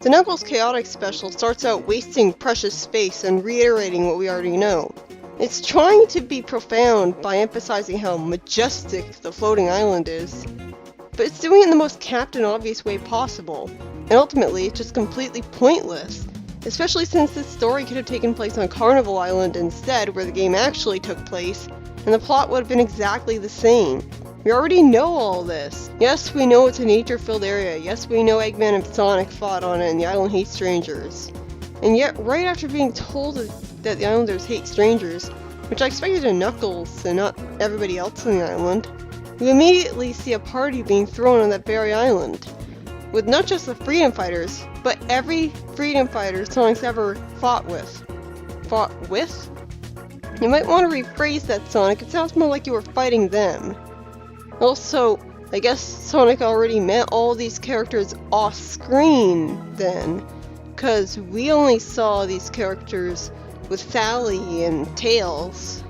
The Knuckles Chaotix special starts out wasting precious space and reiterating what we already know. It's trying to be profound by emphasizing how majestic the floating island is, but it's doing it in the most capped and obvious way possible, and ultimately it's just completely pointless, especially since this story could have taken place on Carnival Island instead, where the game actually took place, and the plot would have been exactly the same. We already know all this. Yes, we know it's a nature-filled area. Yes, we know Eggman and Sonic fought on it and the island hates strangers. And yet, right after being told that the islanders hate strangers, which I expected to Knuckles and not everybody else on the island, we immediately see a party being thrown on that very island, with not just the freedom fighters, but every freedom fighter Sonic's ever fought with? You might want to rephrase that, Sonic. It sounds more like you were fighting them. Also, I guess Sonic already met all these characters off-screen then, because we only saw these characters with Sally and Tails.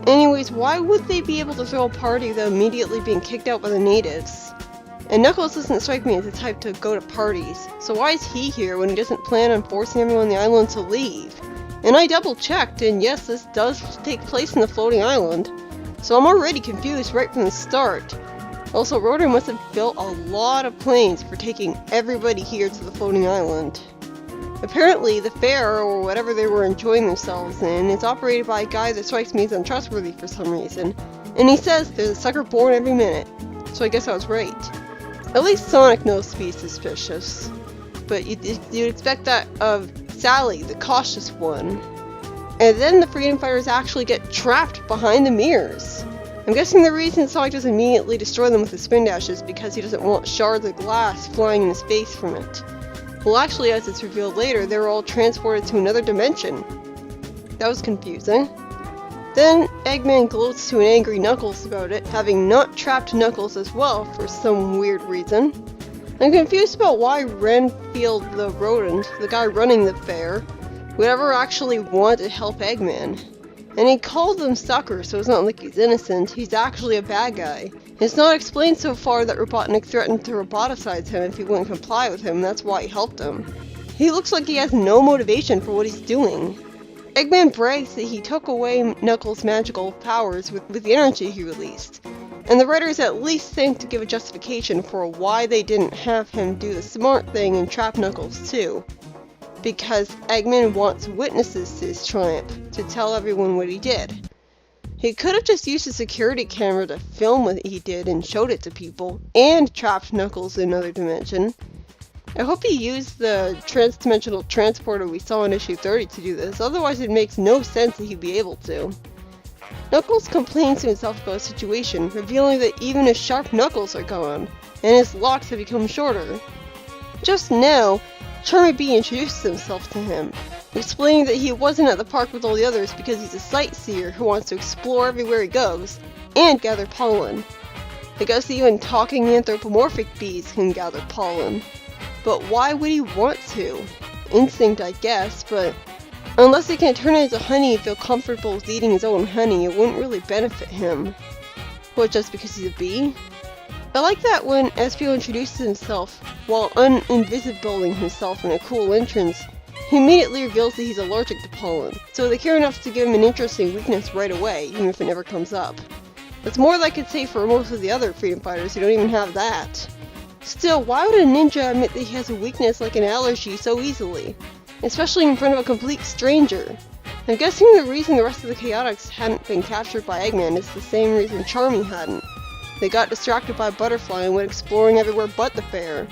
Anyways, why would they be able to throw a party without immediately being kicked out by the natives? And Knuckles doesn't strike me as the type to go to parties, so why is he here when he doesn't plan on forcing everyone on the island to leave? And I double-checked, and yes, this does take place in the floating island. So I'm already confused right from the start. Also, Rotor must have built a lot of planes for taking everybody here to the floating island. Apparently, the fair, or whatever they were enjoying themselves in, is operated by a guy that strikes me as untrustworthy for some reason. And he says there's a sucker born every minute. So I guess I was right. At least Sonic knows to be suspicious. But you'd expect that of Sally, the cautious one. And then the freedom fighters actually get trapped behind the mirrors. I'm guessing the reason Sonic doesn't immediately destroy them with his spin dash is because he doesn't want shards of glass flying in his face from it. Well, actually, as it's revealed later, they were all transported to another dimension. That was confusing. Then Eggman gloats to an angry Knuckles about it, having not trapped Knuckles as well for some weird reason. I'm confused about why Renfield the rodent, the guy running the fair, would ever actually want to help Eggman. And he called them suckers, so it's not like he's innocent, he's actually a bad guy. It's not explained so far that Robotnik threatened to roboticize him if he wouldn't comply with him, that's why he helped him. He looks like he has no motivation for what he's doing. Eggman brags that he took away Knuckles' magical powers with the energy he released. And the writers at least think to give a justification for why they didn't have him do the smart thing and trap Knuckles too. Because Eggman wants witnesses to his triumph, to tell everyone what he did. He could have just used a security camera to film what he did and showed it to people, and trapped Knuckles in another dimension. I hope he used the trans-dimensional transporter we saw in issue 30 to do this, otherwise it makes no sense that he'd be able to. Knuckles complains to himself about the situation, revealing that even his sharp knuckles are gone, and his locks have become shorter. Just now, Charmy B introduced himself to him, explaining that he wasn't at the park with all the others because he's a sightseer who wants to explore everywhere he goes, and gather pollen. I guess even talking anthropomorphic bees can gather pollen. But why would he want to? Instinct, I guess, but unless he can turn it into honey and feel comfortable with eating his own honey, it wouldn't really benefit him. What, just because he's a bee? I like that when Espio introduces himself, while uninvisibling himself in a cool entrance, he immediately reveals that he's allergic to pollen, so they care enough to give him an interesting weakness right away, even if it never comes up. That's more than I could say for most of the other freedom fighters who don't even have that. Still, why would a ninja admit that he has a weakness like an allergy so easily? Especially in front of a complete stranger. I'm guessing the reason the rest of the Chaotix hadn't been captured by Eggman is the same reason Charmy hadn't. They got distracted by a butterfly and went exploring everywhere but the fair.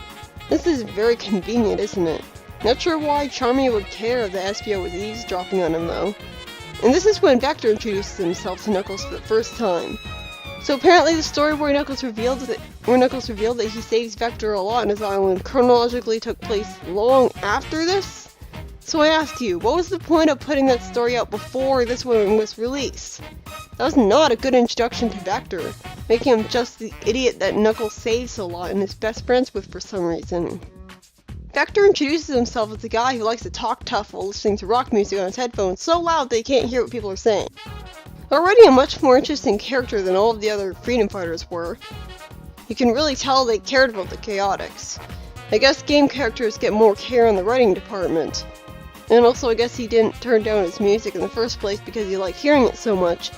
This is very convenient, isn't it? Not sure why Charmy would care that Espio was eavesdropping on him though. And this is when Vector introduces himself to Knuckles for the first time. So apparently the story where Knuckles revealed that he saves Vector a lot on his island chronologically took place long after this? So I asked you, what was the point of putting that story out before this one was released? That was not a good introduction to Vector, making him just the idiot that Knuckles saves a lot and is best friends with for some reason. Vector introduces himself as a guy who likes to talk tough while listening to rock music on his headphones so loud they can't hear what people are saying. Already a much more interesting character than all of the other freedom fighters were. You can really tell they cared about the Chaotix. I guess game characters get more care in the writing department. And also I guess he didn't turn down his music in the first place because he liked hearing it so much,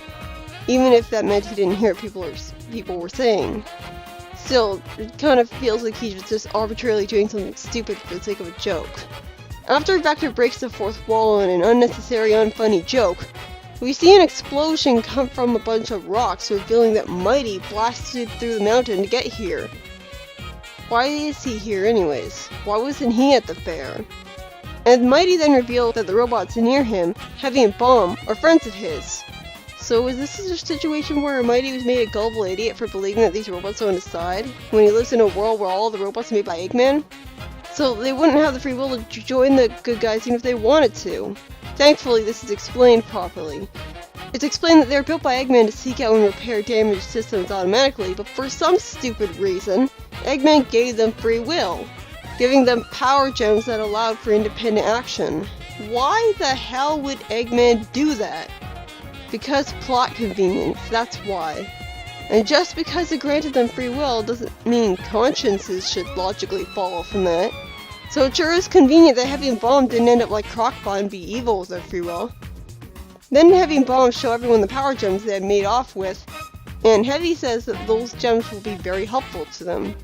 even if that meant he didn't hear what people were saying. Still, it kind of feels like he's just arbitrarily doing something stupid for the sake of a joke. After Vector breaks the fourth wall in an unnecessary, unfunny joke, we see an explosion come from a bunch of rocks, revealing that Mighty blasted through the mountain to get here. Why is he here anyways? Why wasn't he at the fair? And Mighty then revealed that the robots near him, Heavy and Bomb, are friends of his. So is this a situation where Mighty was made a gullible idiot for believing that these robots are on his side, when he lives in a world where all the robots are made by Eggman? So they wouldn't have the free will to join the good guys even if they wanted to. Thankfully, this is explained properly. It's explained that they're built by Eggman to seek out and repair damaged systems automatically, but for some stupid reason, Eggman gave them free will, giving them power gems that allowed for independent action. Why the hell would Eggman do that? Because plot convenience, that's why. And just because it granted them free will doesn't mean consciences should logically follow from that. So it sure is convenient that Heavy and Bomb didn't end up like Crocbot and be evil with their free will. Then Heavy and Bomb show everyone the power gems they had made off with, and Heavy says that those gems will be very helpful to them.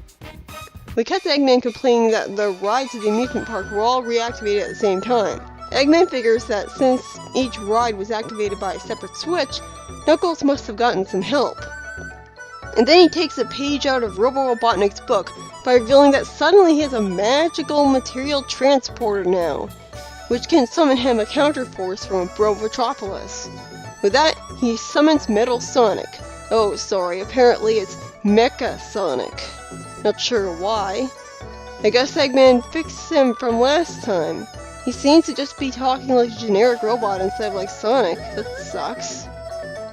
We cut to Eggman complaining that the rides at the amusement park were all reactivated at the same time. Eggman figures that since each ride was activated by a separate switch, Knuckles must have gotten some help. And then he takes a page out of Robo-Robotnik's book by revealing that suddenly he has a magical material transporter now, which can summon him a counterforce from Brovotropolis. With that, he summons Metal Sonic. Oh, sorry, apparently it's Mecha Sonic. Not sure why. I guess Eggman fixed him from last time. He seems to just be talking like a generic robot instead of like Sonic. That sucks.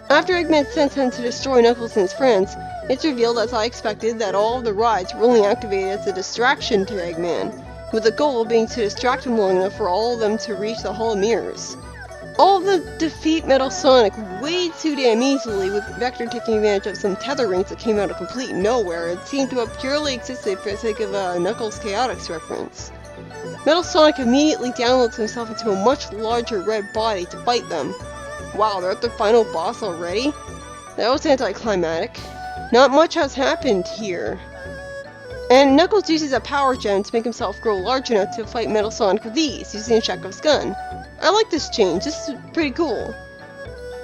After Eggman sends him to destroy Knuckles and his friends, it's revealed, as I expected, that all of the rides were only activated as a distraction to Eggman, with the goal being to distract him long enough for all of them to reach the Hall of Mirrors. All of them defeat Metal Sonic way too damn easily, with Vector taking advantage of some tether rings that came out of complete nowhere and seemed to have purely existed for the sake of a Knuckles Chaotix reference. Metal Sonic immediately downloads himself into a much larger red body to fight them. Wow, they're at their final boss already? That was anticlimactic. Not much has happened here. And Knuckles uses a power gem to make himself grow large enough to fight Metal Sonic with ease, using Chekhov's gun. I like this change, this is pretty cool.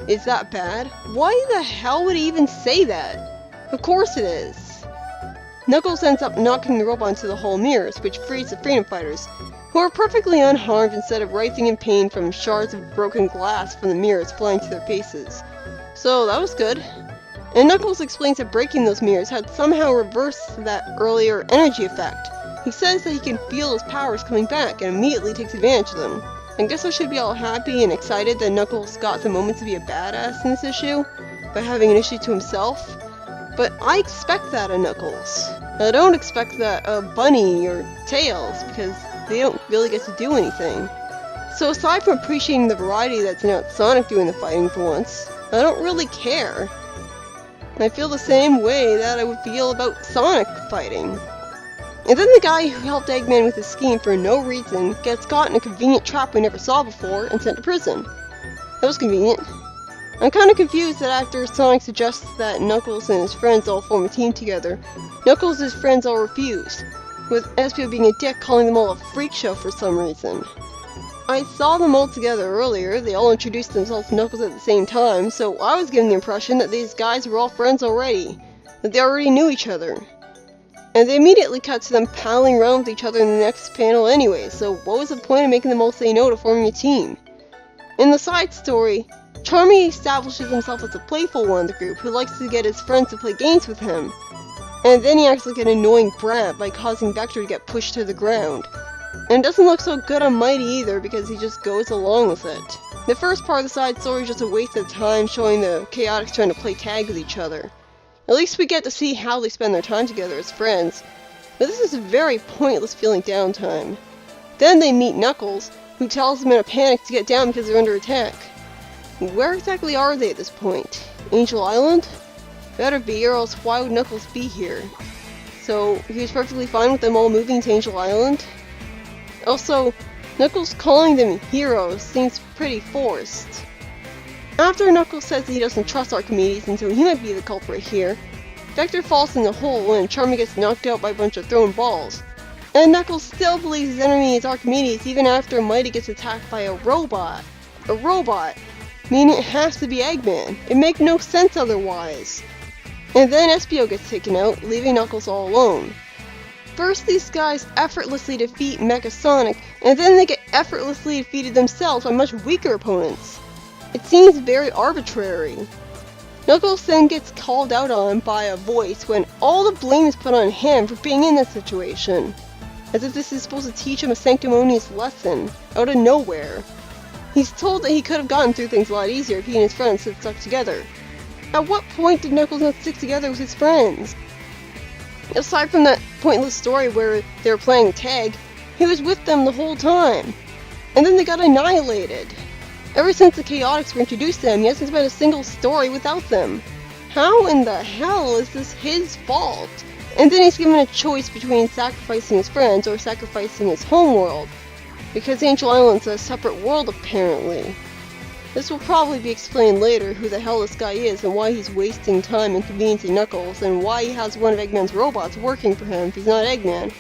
Is that bad? Why the hell would he even say that? Of course it is. Knuckles ends up knocking the robot into the Hall of Mirrors, which frees the Freedom Fighters, who are perfectly unharmed instead of writhing in pain from shards of broken glass from the mirrors flying to their faces. So that was good. And Knuckles explains that breaking those mirrors had somehow reversed that earlier energy effect. He says that he can feel his powers coming back and immediately takes advantage of them. I guess I should be all happy and excited that Knuckles got the moment to be a badass in this issue, by having an issue to himself. But I expect that of Knuckles. I don't expect that of Bunny or Tails, because they don't really get to do anything. So aside from appreciating the variety that's not Sonic doing the fighting for once, I don't really care. I feel the same way that I would feel about Sonic fighting. And then the guy who helped Eggman with his scheme for no reason gets caught in a convenient trap we never saw before and sent to prison. That was convenient. I'm kinda confused that after Sonic suggests that Knuckles and his friends all form a team together, Knuckles' and his friends all refuse, with Espio being a dick calling them all a freak show for some reason. I saw them all together earlier, they all introduced themselves to Knuckles at the same time, so I was given the impression that these guys were all friends already, that they already knew each other. And they immediately cut to them palling around with each other in the next panel anyway, so what was the point of making them all say no to forming a team? In the side story, Charmy establishes himself as a playful one of the group who likes to get his friends to play games with him, and then he acts like an annoying brat by causing Vector to get pushed to the ground. And it doesn't look so good on Mighty either because he just goes along with it. The first part of the side story is just a waste of time showing the Chaotix trying to play tag with each other. At least we get to see how they spend their time together as friends, but this is a very pointless feeling downtime. Then they meet Knuckles, who tells them in a panic to get down because they're under attack. Where exactly are they at this point? Angel Island? Better be, or else why would Knuckles be here? so he was perfectly fine with them all moving to Angel Island. Also, Knuckles calling them heroes seems pretty forced. After Knuckles says that he doesn't trust Archimedes and so he might be the culprit here, Vector falls in the hole and Charmy gets knocked out by a bunch of thrown balls. And Knuckles still believes his enemy is Archimedes even after Mighty gets attacked by a robot. A robot! Meaning it has to be Eggman. It makes no sense otherwise. And then Espio gets taken out, leaving Knuckles all alone. First these guys effortlessly defeat Mecha Sonic, and then they get effortlessly defeated themselves by much weaker opponents. It seems very arbitrary. Knuckles then gets called out on by a voice when all the blame is put on him for being in this situation. As if this is supposed to teach him a sanctimonious lesson, out of nowhere. He's told that he could have gotten through things a lot easier if he and his friends had stuck together. At what point did Knuckles not stick together with his friends? Aside from that pointless story where they were playing tag, he was with them the whole time. And then they got annihilated. Ever since the Chaotix were introduced to him, he hasn't spent a single story without them. How in the hell is this his fault? And then he's given a choice between sacrificing his friends or sacrificing his homeworld. Because Angel Island's a separate world apparently. This will probably be explained later who the hell this guy is and why he's wasting time inconveniencing Knuckles and why he has one of Eggman's robots working for him if he's not Eggman.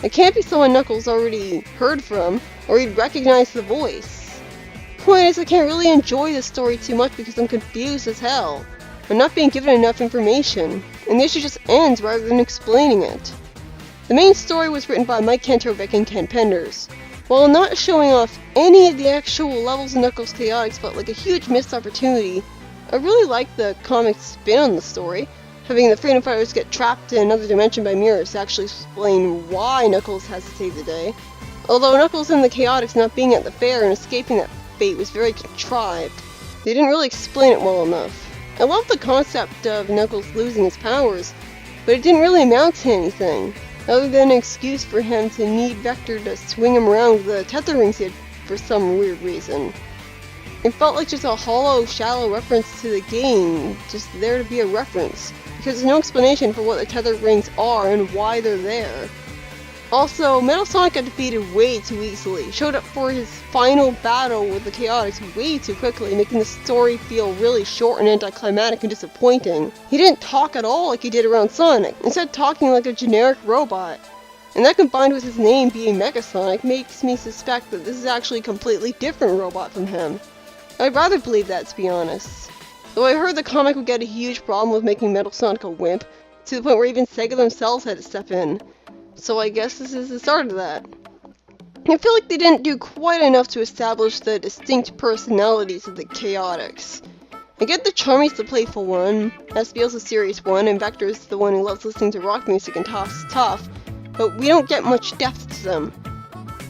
It can't be someone Knuckles already heard from or he'd recognize the voice. Point is, I can't really enjoy this story too much because I'm confused as hell. I'm not being given enough information, and the issue just ends rather than explaining it. The main story was written by Mike Kantovic and Ken Penders. While not showing off any of the actual levels of Knuckles Chaotix felt like a huge missed opportunity, I really liked the comic's spin on the story, having the Freedom Fighters get trapped in another dimension by mirrors to actually explain why Knuckles has to save the day. Although Knuckles and the Chaotix not being at the fair and escaping that fate was very contrived, they didn't really explain it well enough. I love the concept of Knuckles losing his powers, but it didn't really amount to anything, other than an excuse for him to need Vector to swing him around the tether rings he had for some weird reason. It felt like just a hollow, shallow reference to the game, just there to be a reference, because there's no explanation for what the tether rings are and why they're there. Also, Metal Sonic got defeated way too easily, showed up for his final battle with the Chaotix way too quickly, making the story feel really short and anticlimactic and disappointing. He didn't talk at all like he did around Sonic, instead talking like a generic robot. And that combined with his name being Mecha Sonic makes me suspect that this is actually a completely different robot from him. I'd rather believe that, to be honest. Though I heard the comic would get a huge problem with making Metal Sonic a wimp, to the point where even Sega themselves had to step in. So I guess this is the start of that. I feel like they didn't do quite enough to establish the distinct personalities of the Chaotix. I get the Charmy's the playful one, Espio's the serious one, and Vector's the one who loves listening to rock music and talks tough, but we don't get much depth to them.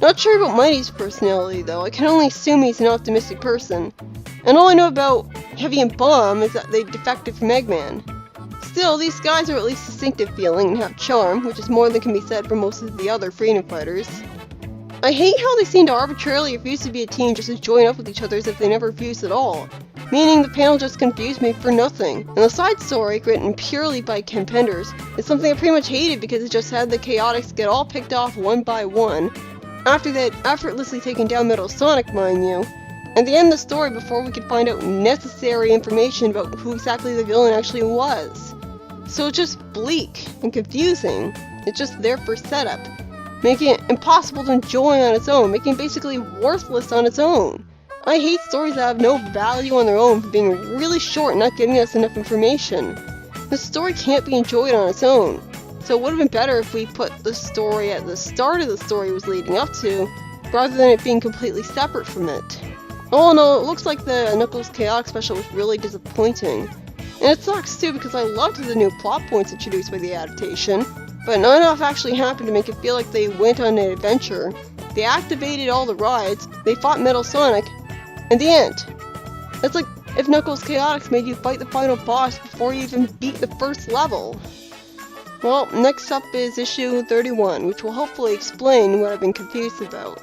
Not sure about Mighty's personality though, I can only assume he's an optimistic person. And all I know about Heavy and Bomb is that they defected from Eggman. Still, these guys are at least distinctive feeling and have charm, which is more than can be said for most of the other Freedom Fighters. I hate how they seem to arbitrarily refuse to be a team just to join up with each other as if they never refused at all. Meaning the panel just confused me for nothing. And the side story, written purely by Ken Penders, is something I pretty much hated because it just had the Chaotix get all picked off one by one, after they had effortlessly taken down Metal Sonic, mind you, and they end the story before we could find out necessary information about who exactly the villain actually was. So it's just bleak and confusing. It's just there for setup, making it impossible to enjoy on its own, making it basically worthless on its own. I hate stories that have no value on their own for being really short and not giving us enough information. The story can't be enjoyed on its own, so it would have been better if we put the story at the start of the story it was leading up to, rather than it being completely separate from it. All in all, it looks like the Knuckles Chaotix special was really disappointing. And it sucks too because I loved the new plot points introduced by the adaptation, but not enough actually happened to make it feel like they went on an adventure. They activated all the rides, they fought Metal Sonic, and the end. That's like if Knuckles Chaotix made you fight the final boss before you even beat the first level. Well, next up is issue 31, which will hopefully explain what I've been confused about.